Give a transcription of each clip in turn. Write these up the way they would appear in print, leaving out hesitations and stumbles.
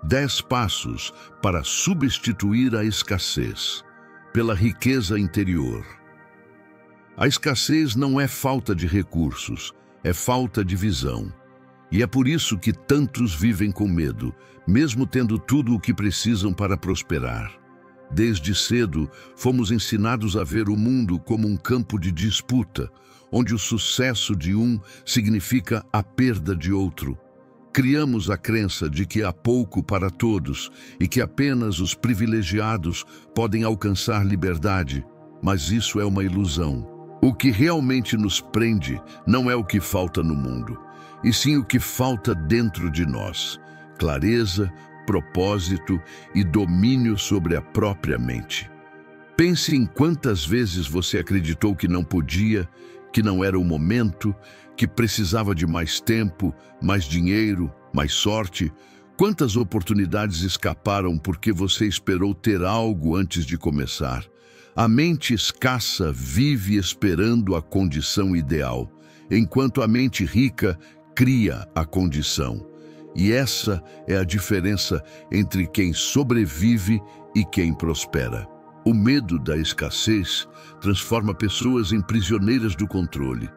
10 passos para substituir a escassez pela riqueza interior. A escassez não é falta de recursos, é falta de visão. E é por isso que tantos vivem com medo, mesmo tendo tudo o que precisam para prosperar. Desde cedo, fomos ensinados a ver o mundo como um campo de disputa, onde o sucesso de um significa a perda de outro. Criamos a crença de que há pouco para todos e que apenas os privilegiados podem alcançar liberdade, mas isso é uma ilusão. O que realmente nos prende não é o que falta no mundo, e sim o que falta dentro de nós: clareza, propósito e domínio sobre a própria mente. Pense em quantas vezes você acreditou que não podia, que não era o momento, que precisava de mais tempo, mais dinheiro, mais sorte. Quantas oportunidades escaparam porque você esperou ter algo antes de começar? A mente escassa vive esperando a condição ideal, enquanto a mente rica cria a condição. E essa é a diferença entre quem sobrevive e quem prospera. O medo da escassez transforma pessoas em prisioneiras do controle.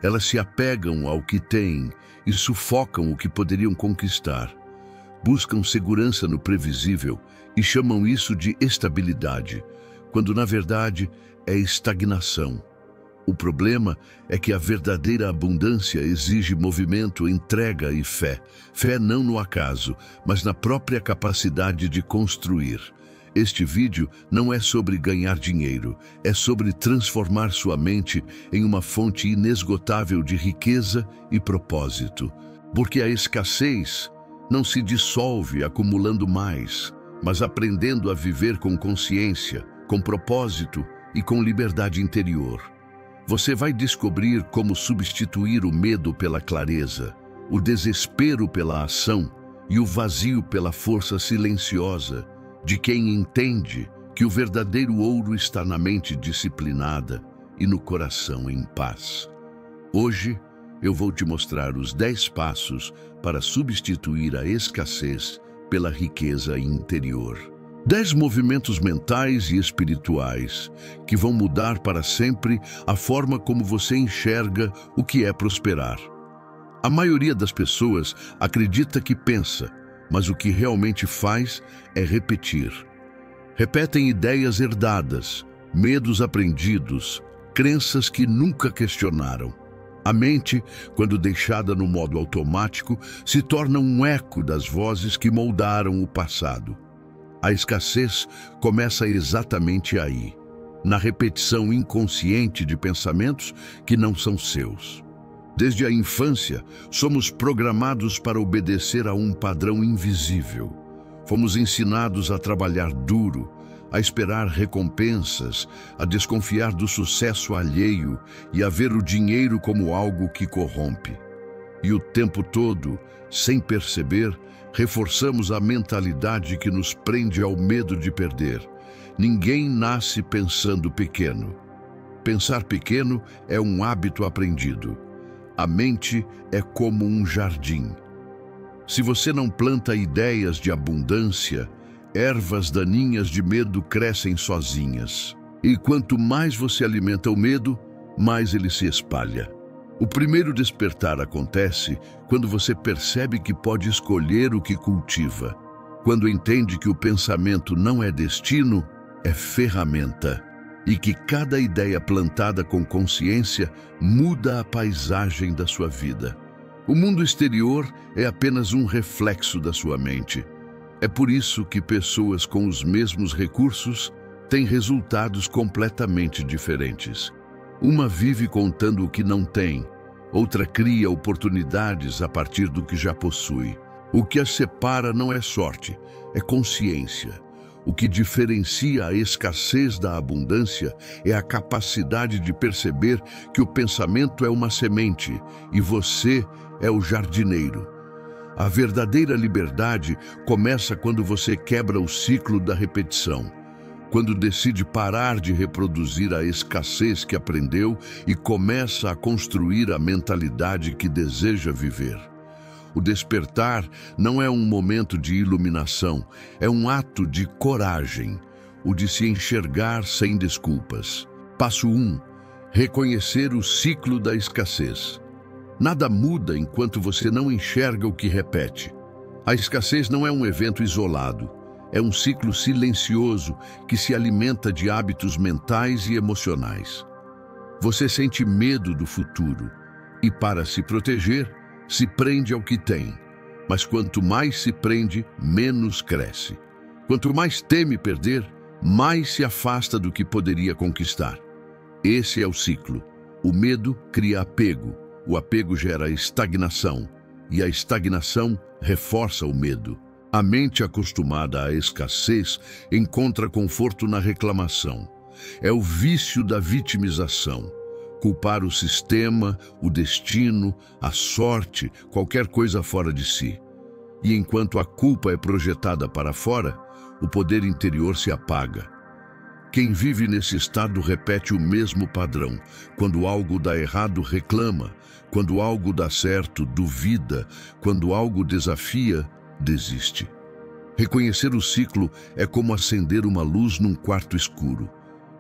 Elas se apegam ao que têm e sufocam o que poderiam conquistar. Buscam segurança no previsível e chamam isso de estabilidade, quando na verdade é estagnação. O problema é que a verdadeira abundância exige movimento, entrega e fé. Fé não no acaso, mas na própria capacidade de construir. Este vídeo não é sobre ganhar dinheiro, é sobre transformar sua mente em uma fonte inesgotável de riqueza e propósito. Porque a escassez não se dissolve acumulando mais, mas aprendendo a viver com consciência, com propósito e com liberdade interior. Você vai descobrir como substituir o medo pela clareza, o desespero pela ação e o vazio pela força silenciosa de quem entende que o verdadeiro ouro está na mente disciplinada e no coração em paz. Hoje, eu vou te mostrar os 10 passos para substituir a escassez pela riqueza interior. 10 movimentos mentais e espirituais que vão mudar para sempre a forma como você enxerga o que é prosperar. A maioria das pessoas acredita que pensa, mas o que realmente faz é repetir. Repetem ideias herdadas, medos aprendidos, crenças que nunca questionaram. A mente, quando deixada no modo automático, se torna um eco das vozes que moldaram o passado. A escassez começa exatamente aí, na repetição inconsciente de pensamentos que não são seus. Desde a infância, somos programados para obedecer a um padrão invisível. Fomos ensinados a trabalhar duro, a esperar recompensas, a desconfiar do sucesso alheio e a ver o dinheiro como algo que corrompe. E o tempo todo, sem perceber, reforçamos a mentalidade que nos prende ao medo de perder. Ninguém nasce pensando pequeno. Pensar pequeno é um hábito aprendido. A mente é como um jardim. Se você não planta ideias de abundância, ervas daninhas de medo crescem sozinhas. E quanto mais você alimenta o medo, mais ele se espalha. O primeiro despertar acontece quando você percebe que pode escolher o que cultiva. Quando entende que o pensamento não é destino, é ferramenta. E que cada ideia plantada com consciência muda a paisagem da sua vida. O mundo exterior é apenas um reflexo da sua mente. É por isso que pessoas com os mesmos recursos têm resultados completamente diferentes. Uma vive contando o que não tem, outra cria oportunidades a partir do que já possui. O que as separa não é sorte, é consciência. O que diferencia a escassez da abundância é a capacidade de perceber que o pensamento é uma semente e você é o jardineiro. A verdadeira liberdade começa quando você quebra o ciclo da repetição, quando decide parar de reproduzir a escassez que aprendeu e começa a construir a mentalidade que deseja viver. O despertar não é um momento de iluminação, é um ato de coragem, o de se enxergar sem desculpas. Passo 1. Reconhecer o ciclo da escassez. Nada muda enquanto você não enxerga o que repete. A escassez não é um evento isolado, é um ciclo silencioso que se alimenta de hábitos mentais e emocionais. Você sente medo do futuro e, para se proteger, se prende ao que tem. Mas quanto mais se prende, menos cresce. Quanto mais teme perder, mais se afasta do que poderia conquistar. Esse é o ciclo. O medo cria apego, o apego gera estagnação, e a estagnação reforça o medo. A mente acostumada à escassez encontra conforto na reclamação. É o vício da vitimização. Culpar o sistema, o destino, a sorte, qualquer coisa fora de si. E enquanto a culpa é projetada para fora, o poder interior se apaga. Quem vive nesse estado repete o mesmo padrão. Quando algo dá errado, reclama. Quando algo dá certo, duvida. Quando algo desafia, desiste. Reconhecer o ciclo é como acender uma luz num quarto escuro.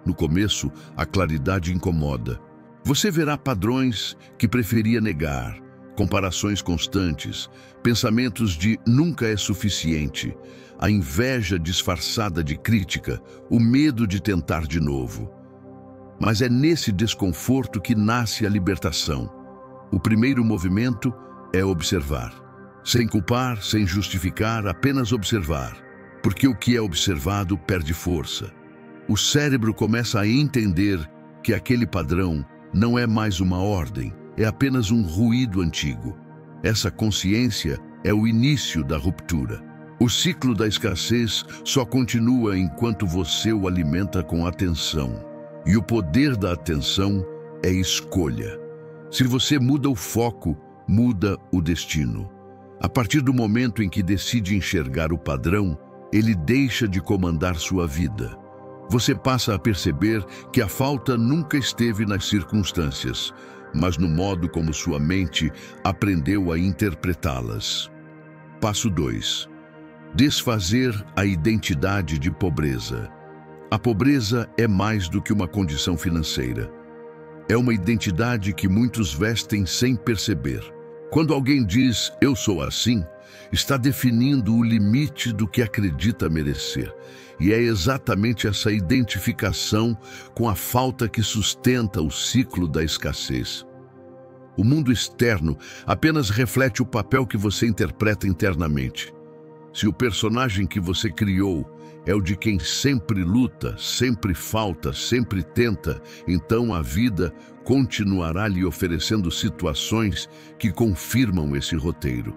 No começo, a claridade incomoda. Você verá padrões que preferia negar, comparações constantes, pensamentos de nunca é suficiente, a inveja disfarçada de crítica, o medo de tentar de novo. Mas é nesse desconforto que nasce a libertação. O primeiro movimento é observar. Sem culpar, sem justificar, apenas observar. Porque o que é observado perde força. O cérebro começa a entender que aquele padrão não é mais uma ordem, é apenas um ruído antigo. Essa consciência é o início da ruptura. O ciclo da escassez só continua enquanto você o alimenta com atenção. E o poder da atenção é escolha. Se você muda o foco, muda o destino. A partir do momento em que decide enxergar o padrão, ele deixa de comandar sua vida. Você passa a perceber que a falta nunca esteve nas circunstâncias, mas no modo como sua mente aprendeu a interpretá-las. Passo 2. Desfazer a identidade de pobreza. A pobreza é mais do que uma condição financeira. É uma identidade que muitos vestem sem perceber. Quando alguém diz, eu sou assim, está definindo o limite do que acredita merecer. E é exatamente essa identificação com a falta que sustenta o ciclo da escassez. O mundo externo apenas reflete o papel que você interpreta internamente. Se o personagem que você criou é o de quem sempre luta, sempre falta, sempre tenta, então a vida continuará lhe oferecendo situações que confirmam esse roteiro.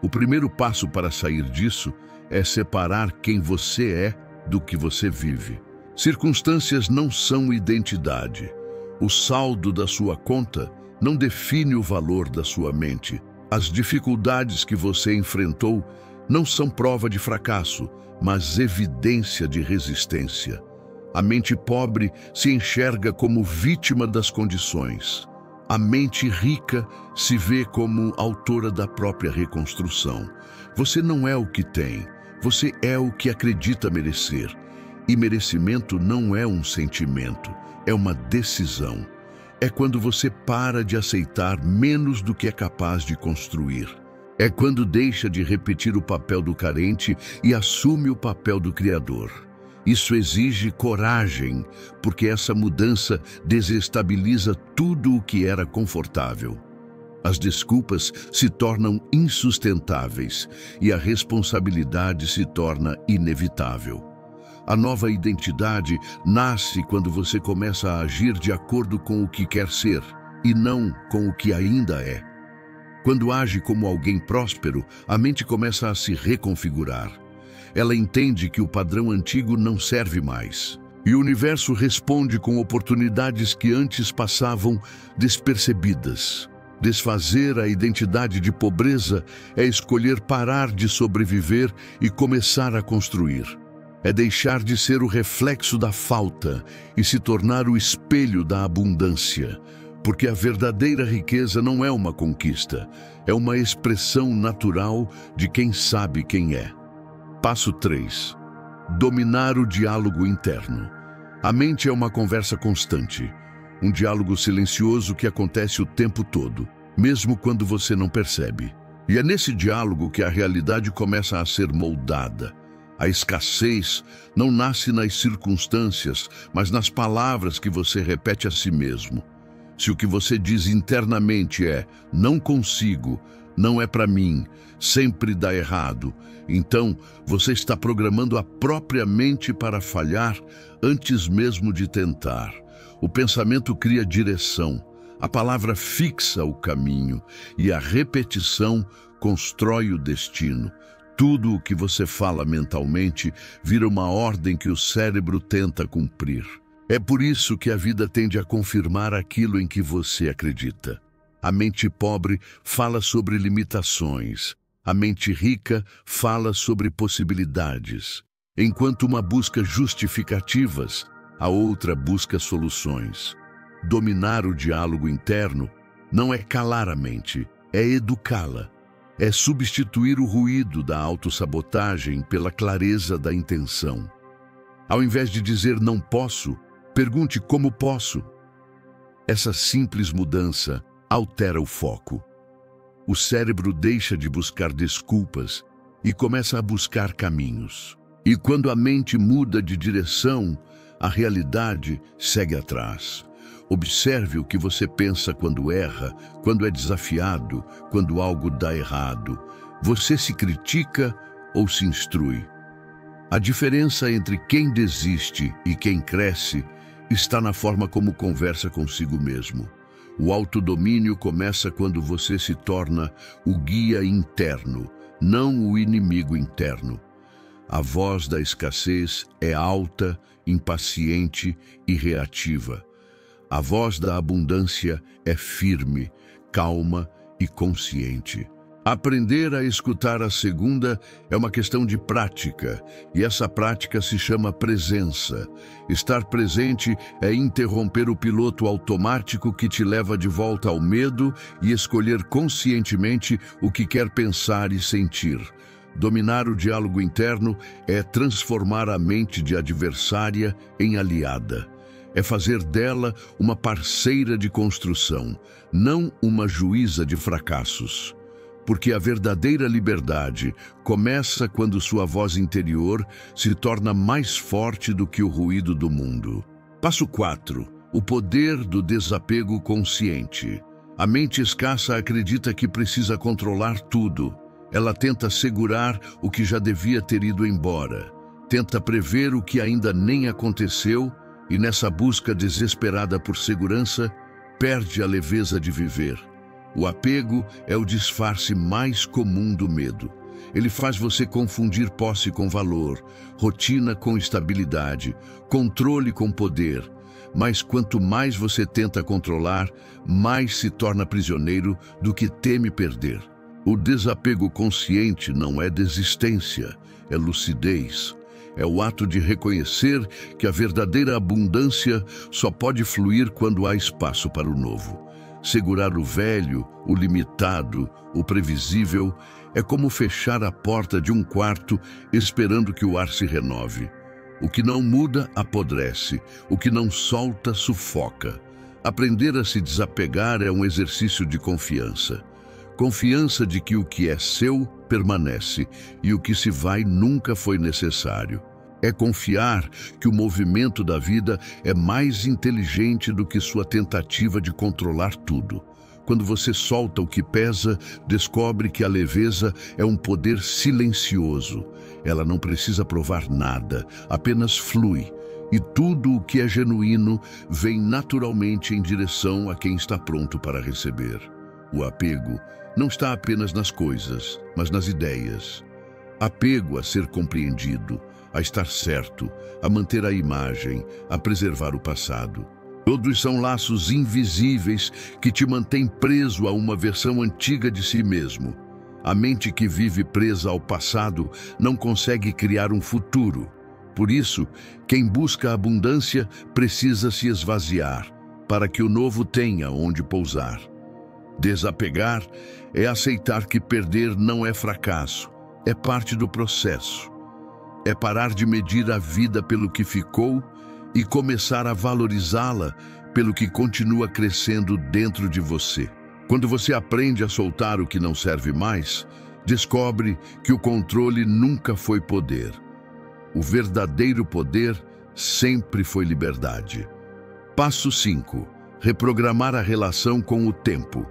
O primeiro passo para sair disso é separar quem você é do que você vive. Circunstâncias não são identidade. O saldo da sua conta não define o valor da sua mente. As dificuldades que você enfrentou não são prova de fracasso, mas evidência de resistência. A mente pobre se enxerga como vítima das condições. A mente rica se vê como autora da própria reconstrução. Você não é o que tem, você é o que acredita merecer. E merecimento não é um sentimento, é uma decisão. É quando você para de aceitar menos do que é capaz de construir. É quando deixa de repetir o papel do carente e assume o papel do criador. Isso exige coragem, porque essa mudança desestabiliza tudo o que era confortável. As desculpas se tornam insustentáveis e a responsabilidade se torna inevitável. A nova identidade nasce quando você começa a agir de acordo com o que quer ser e não com o que ainda é. Quando age como alguém próspero, a mente começa a se reconfigurar. Ela entende que o padrão antigo não serve mais. E o universo responde com oportunidades que antes passavam despercebidas. Desfazer a identidade de pobreza é escolher parar de sobreviver e começar a construir. É deixar de ser o reflexo da falta e se tornar o espelho da abundância. Porque a verdadeira riqueza não é uma conquista, é uma expressão natural de quem sabe quem é. Passo 3. Dominar o diálogo interno. A mente é uma conversa constante, um diálogo silencioso que acontece o tempo todo, mesmo quando você não percebe. E é nesse diálogo que a realidade começa a ser moldada. A escassez não nasce nas circunstâncias, mas nas palavras que você repete a si mesmo. Se o que você diz internamente é "não consigo", "não é para mim", "sempre dá errado", então você está programando a própria mente para falhar antes mesmo de tentar. O pensamento cria direção, a palavra fixa o caminho e a repetição constrói o destino. Tudo o que você fala mentalmente vira uma ordem que o cérebro tenta cumprir. É por isso que a vida tende a confirmar aquilo em que você acredita. A mente pobre fala sobre limitações. A mente rica fala sobre possibilidades. Enquanto uma busca justificativas, a outra busca soluções. Dominar o diálogo interno não é calar a mente, é educá-la. É substituir o ruído da autossabotagem pela clareza da intenção. Ao invés de dizer "não posso", pergunte "como posso?". Essa simples mudança altera o foco. O cérebro deixa de buscar desculpas e começa a buscar caminhos. E quando a mente muda de direção, a realidade segue atrás. Observe o que você pensa quando erra, quando é desafiado, quando algo dá errado. Você se critica ou se instrui? A diferença entre quem desiste e quem cresce está na forma como conversa consigo mesmo. O autodomínio começa quando você se torna o guia interno, não o inimigo interno. A voz da escassez é alta, impaciente e reativa. A voz da abundância é firme, calma e consciente. Aprender a escutar a segunda é uma questão de prática, e essa prática se chama presença. Estar presente é interromper o piloto automático que te leva de volta ao medo e escolher conscientemente o que quer pensar e sentir. Dominar o diálogo interno é transformar a mente de adversária em aliada. É fazer dela uma parceira de construção, não uma juíza de fracassos. Porque a verdadeira liberdade começa quando sua voz interior se torna mais forte do que o ruído do mundo. Passo 4. O poder do desapego consciente. A mente escassa acredita que precisa controlar tudo. Ela tenta segurar o que já devia ter ido embora. Tenta prever o que ainda nem aconteceu e, nessa busca desesperada por segurança, perde a leveza de viver. O apego é o disfarce mais comum do medo. Ele faz você confundir posse com valor, rotina com estabilidade, controle com poder. Mas quanto mais você tenta controlar, mais se torna prisioneiro do que teme perder. O desapego consciente não é desistência, é lucidez. É o ato de reconhecer que a verdadeira abundância só pode fluir quando há espaço para o novo. Segurar o velho, o limitado, o previsível, é como fechar a porta de um quarto esperando que o ar se renove. O que não muda, apodrece. O que não solta, sufoca. Aprender a se desapegar é um exercício de confiança. Confiança de que o que é seu permanece e o que se vai nunca foi necessário. É confiar que o movimento da vida é mais inteligente do que sua tentativa de controlar tudo. Quando você solta o que pesa, descobre que a leveza é um poder silencioso. Ela não precisa provar nada, apenas flui. E tudo o que é genuíno vem naturalmente em direção a quem está pronto para receber. O apego não está apenas nas coisas, mas nas ideias. Apego a ser compreendido, a estar certo, a manter a imagem, a preservar o passado. Todos são laços invisíveis que te mantêm preso a uma versão antiga de si mesmo. A mente que vive presa ao passado não consegue criar um futuro. Por isso, quem busca a abundância precisa se esvaziar. para que o novo tenha onde pousar. Desapegar é aceitar que perder não é fracasso, é parte do processo. É parar de medir a vida pelo que ficou e começar a valorizá-la pelo que continua crescendo dentro de você. Quando você aprende a soltar o que não serve mais, descobre que o controle nunca foi poder. O verdadeiro poder sempre foi liberdade. Passo 5. Reprogramar a relação com o tempo.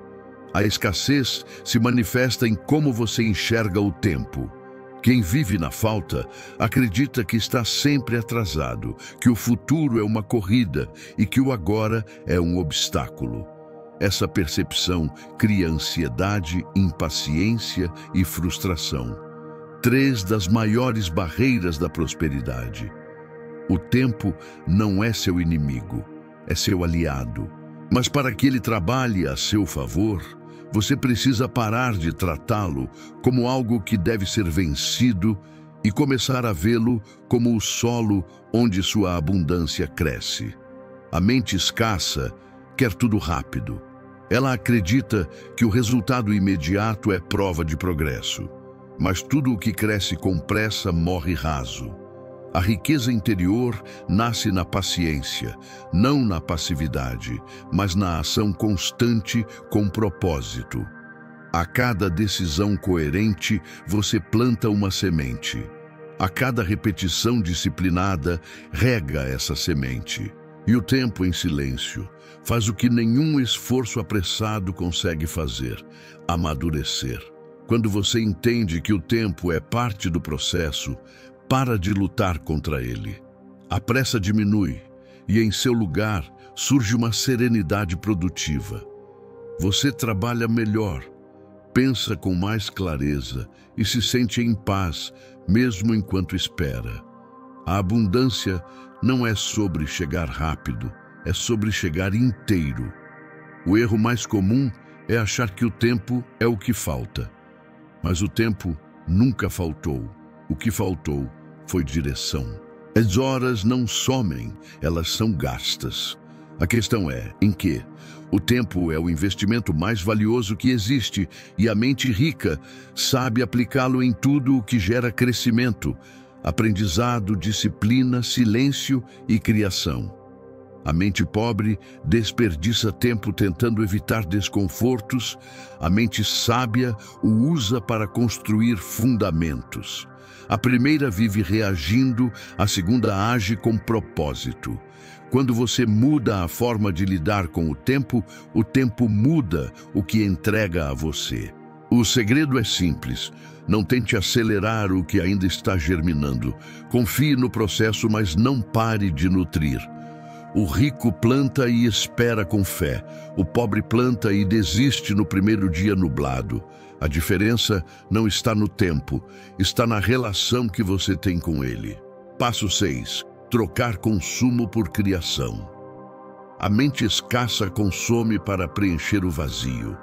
A escassez se manifesta em como você enxerga o tempo. Quem vive na falta acredita que está sempre atrasado, que o futuro é uma corrida e que o agora é um obstáculo. Essa percepção cria ansiedade, impaciência e frustração. 3 das maiores barreiras da prosperidade. O tempo não é seu inimigo, é seu aliado. Mas para que ele trabalhe a seu favor, você precisa parar de tratá-lo como algo que deve ser vencido e começar a vê-lo como o solo onde sua abundância cresce. A mente escassa quer tudo rápido. Ela acredita que o resultado imediato é prova de progresso. Mas tudo o que cresce com pressa morre raso. A riqueza interior nasce na paciência, não na passividade, mas na ação constante com propósito. A cada decisão coerente, você planta uma semente. A cada repetição disciplinada, rega essa semente. E o tempo em silêncio faz o que nenhum esforço apressado consegue fazer: amadurecer. Quando você entende que o tempo é parte do processo, para de lutar contra ele. A pressa diminui e, em seu lugar, surge uma serenidade produtiva. Você trabalha melhor, pensa com mais clareza e se sente em paz, mesmo enquanto espera. A abundância não é sobre chegar rápido, é sobre chegar inteiro. O erro mais comum é achar que o tempo é o que falta. Mas o tempo nunca faltou. O que faltou foi direção. As horas não somem, elas são gastas. A questão é em que o tempo é o investimento mais valioso que existe e a mente rica sabe aplicá-lo em tudo o que gera crescimento, aprendizado, disciplina, silêncio e criação. A mente pobre desperdiça tempo tentando evitar desconfortos. A mente sábia o usa para construir fundamentos. A primeira vive reagindo, a segunda age com propósito. Quando você muda a forma de lidar com o tempo muda o que entrega a você. O segredo é simples. Não tente acelerar o que ainda está germinando. Confie no processo, mas não pare de nutrir. O rico planta e espera com fé. O pobre planta e desiste no primeiro dia nublado. A diferença não está no tempo, está na relação que você tem com ele. Passo 6. Trocar consumo por criação. A mente escassa consome para preencher o vazio.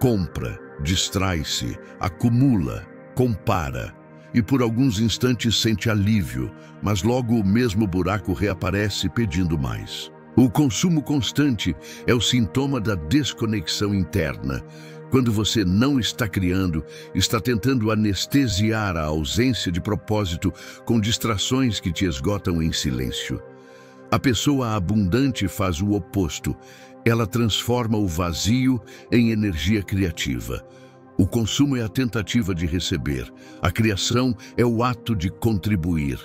Compra, distrai-se, acumula, compara. E por alguns instantes sente alívio, mas logo o mesmo buraco reaparece pedindo mais. O consumo constante é o sintoma da desconexão interna. Quando você não está criando, está tentando anestesiar a ausência de propósito com distrações que te esgotam em silêncio. A pessoa abundante faz o oposto. Ela transforma o vazio em energia criativa. O consumo é a tentativa de receber. A criação é o ato de contribuir.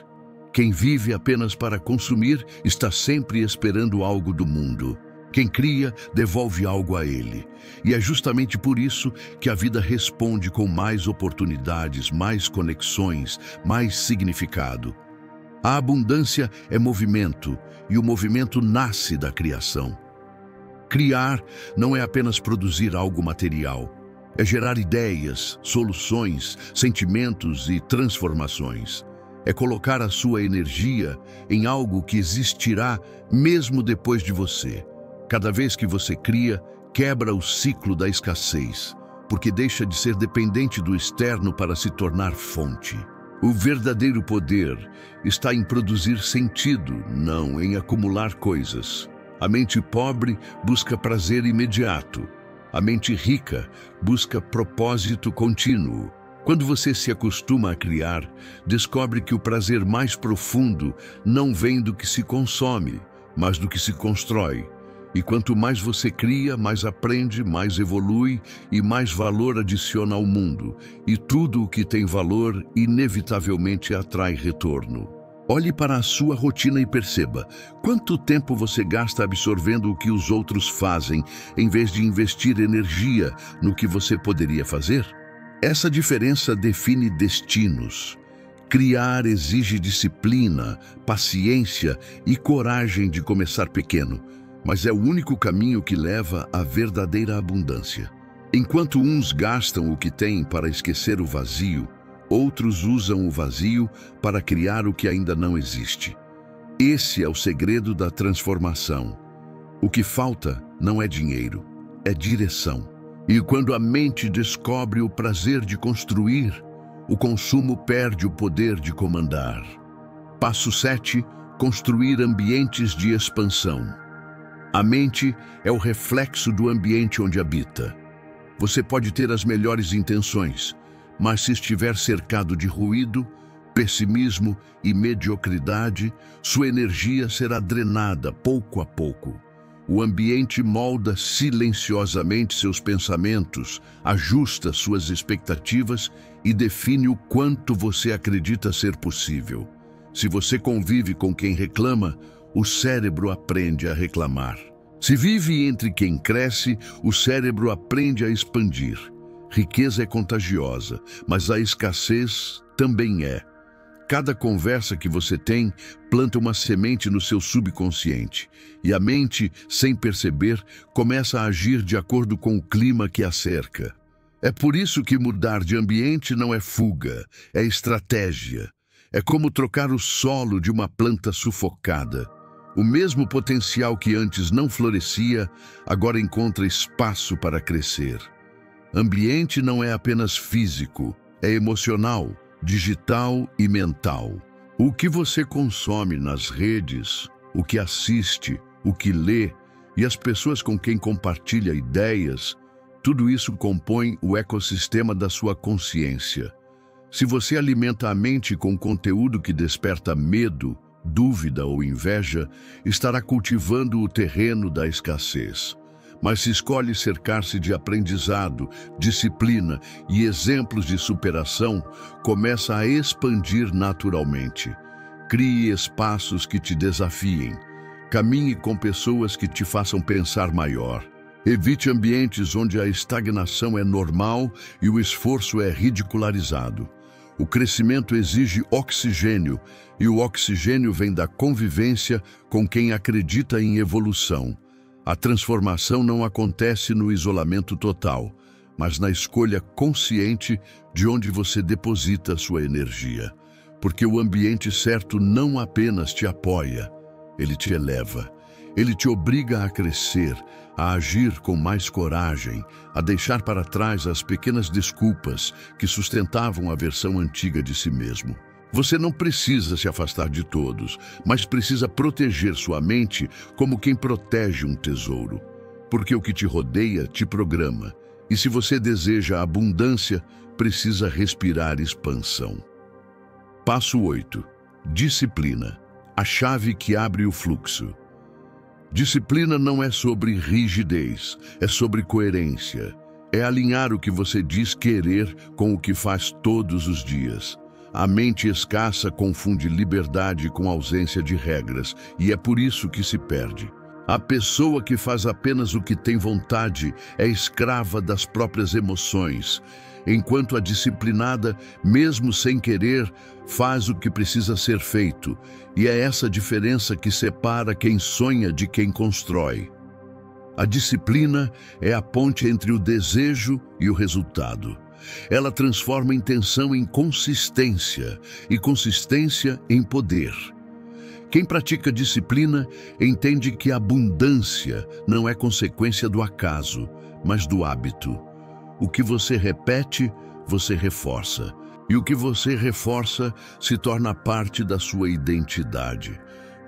Quem vive apenas para consumir está sempre esperando algo do mundo. Quem cria, devolve algo a ele. E é justamente por isso que a vida responde com mais oportunidades, mais conexões, mais significado. A abundância é movimento, e o movimento nasce da criação. Criar não é apenas produzir algo material. É gerar ideias, soluções, sentimentos e transformações. É colocar a sua energia em algo que existirá mesmo depois de você. Cada vez que você cria, quebra o ciclo da escassez, porque deixa de ser dependente do externo para se tornar fonte. O verdadeiro poder está em produzir sentido, não em acumular coisas. A mente pobre busca prazer imediato. A mente rica busca propósito contínuo. Quando você se acostuma a criar, descobre que o prazer mais profundo não vem do que se consome, mas do que se constrói. E quanto mais você cria, mais aprende, mais evolui e mais valor adiciona ao mundo. E tudo o que tem valor inevitavelmente atrai retorno. Olhe para a sua rotina e perceba quanto tempo você gasta absorvendo o que os outros fazem, em vez de investir energia no que você poderia fazer. Essa diferença define destinos. Criar exige disciplina, paciência e coragem de começar pequeno, mas é o único caminho que leva à verdadeira abundância. Enquanto uns gastam o que têm para esquecer o vazio, outros usam o vazio para criar o que ainda não existe. Esse é o segredo da transformação. O que falta não é dinheiro, é direção. E quando a mente descobre o prazer de construir, o consumo perde o poder de comandar. Passo 7. Construir ambientes de expansão. A mente é o reflexo do ambiente onde habita. Você pode ter as melhores intenções, mas se estiver cercado de ruído, pessimismo e mediocridade, sua energia será drenada pouco a pouco. O ambiente molda silenciosamente seus pensamentos, ajusta suas expectativas e define o quanto você acredita ser possível. Se você convive com quem reclama, o cérebro aprende a reclamar. Se vive entre quem cresce, o cérebro aprende a expandir. Riqueza é contagiosa, mas a escassez também é. Cada conversa que você tem planta uma semente no seu subconsciente, e a mente, sem perceber, começa a agir de acordo com o clima que a cerca. É por isso que mudar de ambiente não é fuga, é estratégia. É como trocar o solo de uma planta sufocada. O mesmo potencial que antes não florescia, agora encontra espaço para crescer. Ambiente não é apenas físico, é emocional, digital e mental. O que você consome nas redes, o que assiste, o que lê e as pessoas com quem compartilha ideias, tudo isso compõe o ecossistema da sua consciência. Se você alimenta a mente com conteúdo que desperta medo, dúvida ou inveja, estará cultivando o terreno da escassez. Mas se escolhe cercar-se de aprendizado, disciplina e exemplos de superação, começa a expandir naturalmente. Crie espaços que te desafiem. Caminhe com pessoas que te façam pensar maior. Evite ambientes onde a estagnação é normal e o esforço é ridicularizado. O crescimento exige oxigênio, e o oxigênio vem da convivência com quem acredita em evolução. A transformação não acontece no isolamento total, mas na escolha consciente de onde você deposita sua energia. Porque o ambiente certo não apenas te apoia, ele te eleva. Ele te obriga a crescer, a agir com mais coragem, a deixar para trás as pequenas desculpas que sustentavam a versão antiga de si mesmo. Você não precisa se afastar de todos, mas precisa proteger sua mente como quem protege um tesouro. Porque o que te rodeia te programa. E se você deseja abundância, precisa respirar expansão. Passo 8. Disciplina. A chave que abre o fluxo. Disciplina não é sobre rigidez, é sobre coerência. É alinhar o que você diz querer com o que faz todos os dias. A mente escassa confunde liberdade com ausência de regras, e é por isso que se perde. A pessoa que faz apenas o que tem vontade é escrava das próprias emoções, enquanto a disciplinada, mesmo sem querer, faz o que precisa ser feito. E é essa diferença que separa quem sonha de quem constrói. A disciplina é a ponte entre o desejo e o resultado. Ela transforma intenção em consistência e consistência em poder. Quem pratica disciplina entende que a abundância não é consequência do acaso, mas do hábito. O que você repete, você reforça. E o que você reforça se torna parte da sua identidade.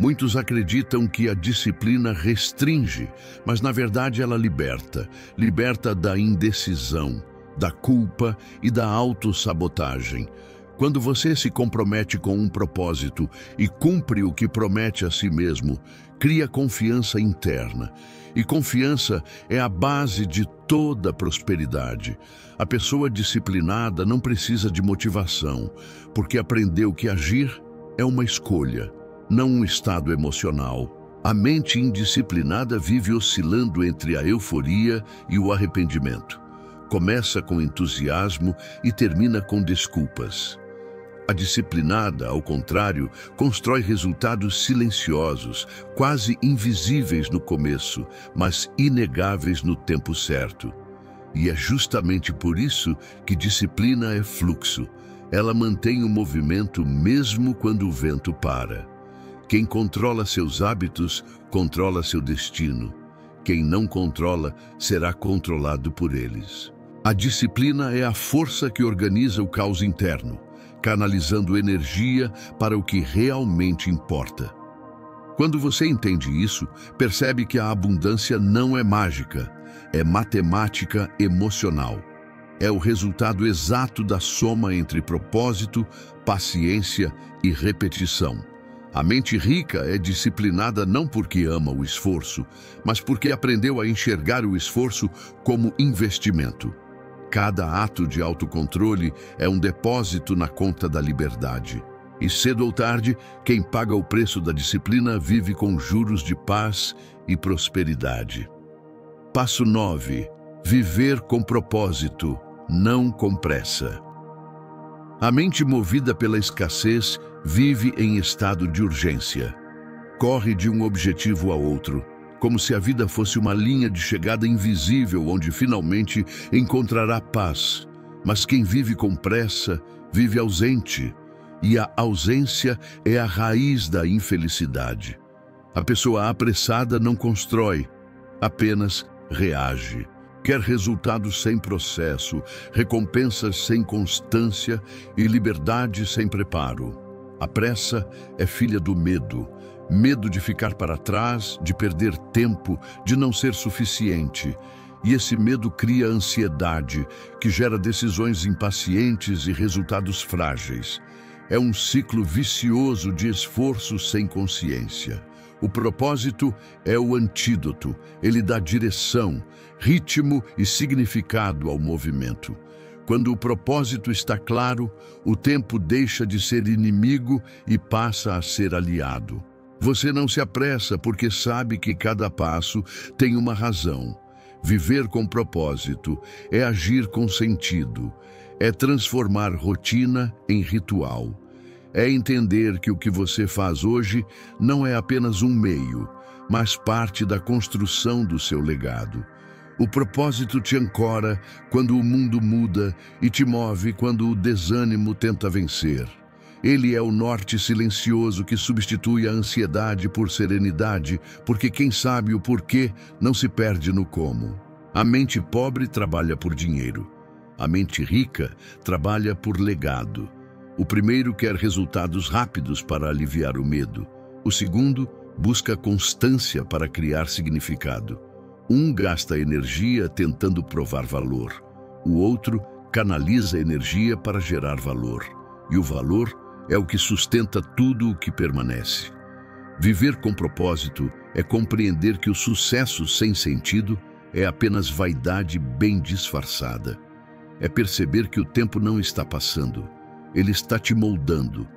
Muitos acreditam que a disciplina restringe, mas na verdade ela liberta. Liberta da indecisão, da culpa e da autossabotagem. Quando você se compromete com um propósito e cumpre o que promete a si mesmo, cria confiança interna. E confiança é a base de toda prosperidade. A pessoa disciplinada não precisa de motivação, porque aprendeu que agir é uma escolha, não um estado emocional. A mente indisciplinada vive oscilando entre a euforia e o arrependimento. Começa com entusiasmo e termina com desculpas. A disciplinada, ao contrário, constrói resultados silenciosos, quase invisíveis no começo, mas inegáveis no tempo certo. E é justamente por isso que disciplina é fluxo. Ela mantém o movimento mesmo quando o vento para. Quem controla seus hábitos, controla seu destino. Quem não controla, será controlado por eles. A disciplina é a força que organiza o caos interno, canalizando energia para o que realmente importa. Quando você entende isso, percebe que a abundância não é mágica, é matemática emocional. É o resultado exato da soma entre propósito, paciência e repetição. A mente rica é disciplinada não porque ama o esforço, mas porque aprendeu a enxergar o esforço como investimento. Cada ato de autocontrole é um depósito na conta da liberdade. E cedo ou tarde, quem paga o preço da disciplina vive com juros de paz e prosperidade. Passo 9. Viver com propósito, não com pressa. A mente movida pela escassez vive em estado de urgência. Corre de um objetivo a outro, como se a vida fosse uma linha de chegada invisível onde finalmente encontrará paz. Mas quem vive com pressa, vive ausente, e a ausência é a raiz da infelicidade. A pessoa apressada não constrói, apenas reage. Quer resultados sem processo, recompensas sem constância e liberdade sem preparo. A pressa é filha do medo. Medo de ficar para trás, de perder tempo, de não ser suficiente. E esse medo cria ansiedade, que gera decisões impacientes e resultados frágeis. É um ciclo vicioso de esforço sem consciência. O propósito é o antídoto. Ele dá direção, ritmo e significado ao movimento. Quando o propósito está claro, o tempo deixa de ser inimigo e passa a ser aliado. Você não se apressa porque sabe que cada passo tem uma razão. Viver com propósito é agir com sentido, é transformar rotina em ritual. É entender que o que você faz hoje não é apenas um meio, mas parte da construção do seu legado. O propósito te ancora quando o mundo muda e te move quando o desânimo tenta vencer. Ele é o norte silencioso que substitui a ansiedade por serenidade, porque quem sabe o porquê não se perde no como. A mente pobre trabalha por dinheiro. A mente rica trabalha por legado. O primeiro quer resultados rápidos para aliviar o medo. O segundo busca constância para criar significado. Um gasta energia tentando provar valor. O outro canaliza energia para gerar valor. E o valor é o que sustenta tudo o que permanece. Viver com propósito é compreender que o sucesso sem sentido é apenas vaidade bem disfarçada. É perceber que o tempo não está passando. Ele está te moldando.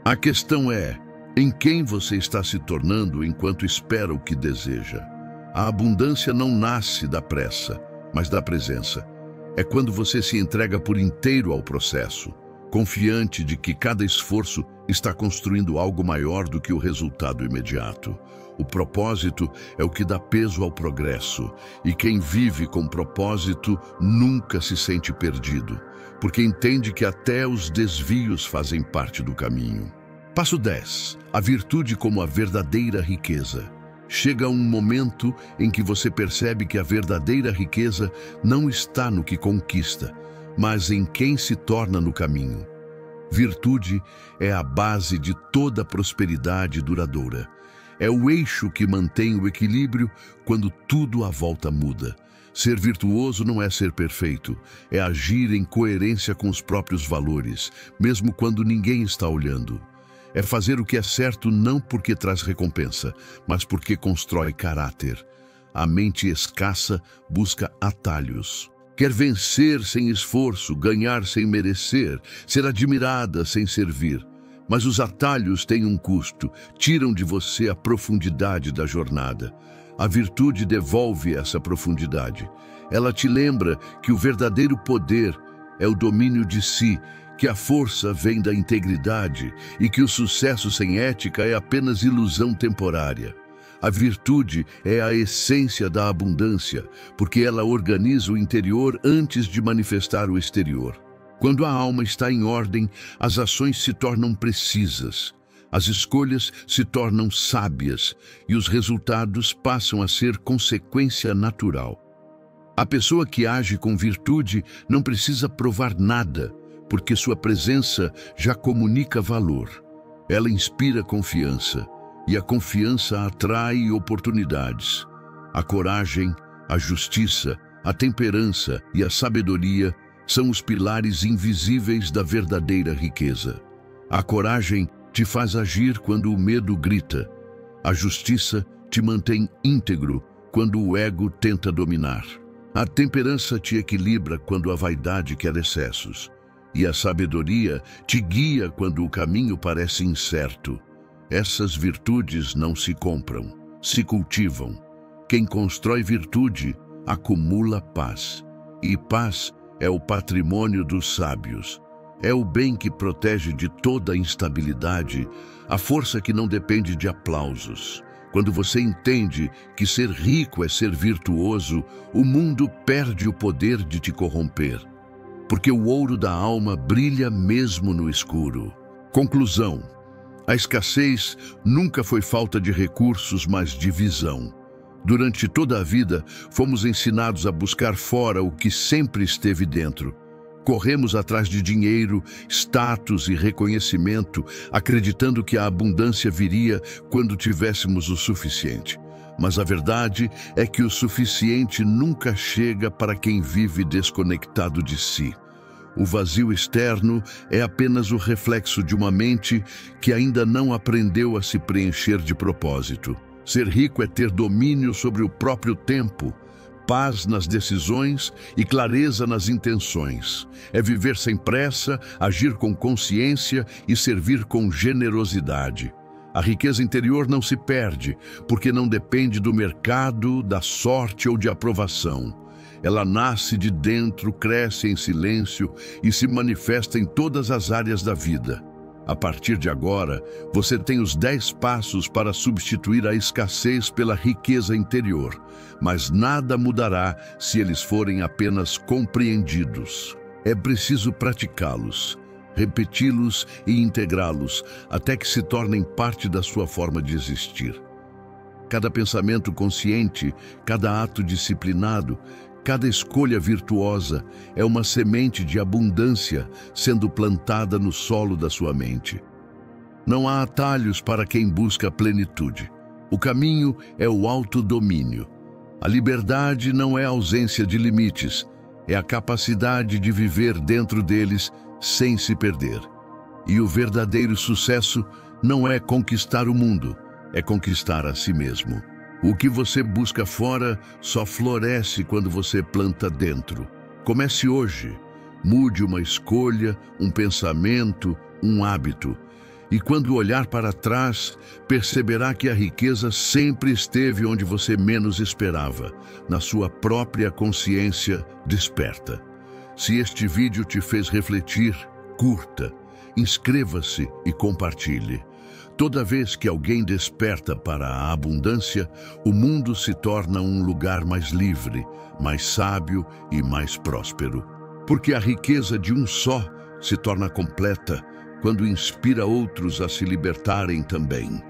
A questão é, em quem você está se tornando enquanto espera o que deseja? A abundância não nasce da pressa, mas da presença. É quando você se entrega por inteiro ao processo, confiante de que cada esforço está construindo algo maior do que o resultado imediato. O propósito é o que dá peso ao progresso, e quem vive com propósito nunca se sente perdido, porque entende que até os desvios fazem parte do caminho. Passo 10. A virtude como a verdadeira riqueza. Chega um momento em que você percebe que a verdadeira riqueza não está no que conquista, mas em quem se torna no caminho. Virtude é a base de toda prosperidade duradoura. É o eixo que mantém o equilíbrio quando tudo à volta muda. Ser virtuoso não é ser perfeito, é agir em coerência com os próprios valores, mesmo quando ninguém está olhando. É fazer o que é certo não porque traz recompensa, mas porque constrói caráter. A mente escassa busca atalhos. Quer vencer sem esforço, ganhar sem merecer, ser admirada sem servir. Mas os atalhos têm um custo, tiram de você a profundidade da jornada. A virtude devolve essa profundidade. Ela te lembra que o verdadeiro poder é o domínio de si, que a força vem da integridade e que o sucesso sem ética é apenas ilusão temporária. A virtude é a essência da abundância, porque ela organiza o interior antes de manifestar o exterior. Quando a alma está em ordem, as ações se tornam precisas, as escolhas se tornam sábias e os resultados passam a ser consequência natural. A pessoa que age com virtude não precisa provar nada, porque sua presença já comunica valor. Ela inspira confiança, e a confiança atrai oportunidades. A coragem, a justiça, a temperança e a sabedoria são os pilares invisíveis da verdadeira riqueza. A coragem te faz agir quando o medo grita. A justiça te mantém íntegro quando o ego tenta dominar. A temperança te equilibra quando a vaidade quer excessos. E a sabedoria te guia quando o caminho parece incerto. Essas virtudes não se compram, se cultivam. Quem constrói virtude acumula paz. E paz é o patrimônio dos sábios. É o bem que protege de toda instabilidade, a força que não depende de aplausos. Quando você entende que ser rico é ser virtuoso, o mundo perde o poder de te corromper. Porque o ouro da alma brilha mesmo no escuro. Conclusão: a escassez nunca foi falta de recursos, mas de visão. Durante toda a vida, fomos ensinados a buscar fora o que sempre esteve dentro. Corremos atrás de dinheiro, status e reconhecimento, acreditando que a abundância viria quando tivéssemos o suficiente. Mas a verdade é que o suficiente nunca chega para quem vive desconectado de si. O vazio externo é apenas o reflexo de uma mente que ainda não aprendeu a se preencher de propósito. Ser rico é ter domínio sobre o próprio tempo, paz nas decisões e clareza nas intenções. É viver sem pressa, agir com consciência e servir com generosidade. A riqueza interior não se perde, porque não depende do mercado, da sorte ou de aprovação. Ela nasce de dentro, cresce em silêncio e se manifesta em todas as áreas da vida. A partir de agora, você tem os 10 passos para substituir a escassez pela riqueza interior, mas nada mudará se eles forem apenas compreendidos. É preciso praticá-los, repeti-los e integrá-los até que se tornem parte da sua forma de existir. Cada pensamento consciente, cada ato disciplinado, cada escolha virtuosa é uma semente de abundância sendo plantada no solo da sua mente. Não há atalhos para quem busca a plenitude. O caminho é o autodomínio. A liberdade não é a ausência de limites, é a capacidade de viver dentro deles sem se perder. E o verdadeiro sucesso não é conquistar o mundo, é conquistar a si mesmo. O que você busca fora só floresce quando você planta dentro. Comece hoje. Mude uma escolha, um pensamento, um hábito. E quando olhar para trás, perceberá que a riqueza sempre esteve onde você menos esperava, na sua própria consciência desperta. Se este vídeo te fez refletir, curta, inscreva-se e compartilhe. Toda vez que alguém desperta para a abundância, o mundo se torna um lugar mais livre, mais sábio e mais próspero. Porque a riqueza de um só se torna completa quando inspira outros a se libertarem também.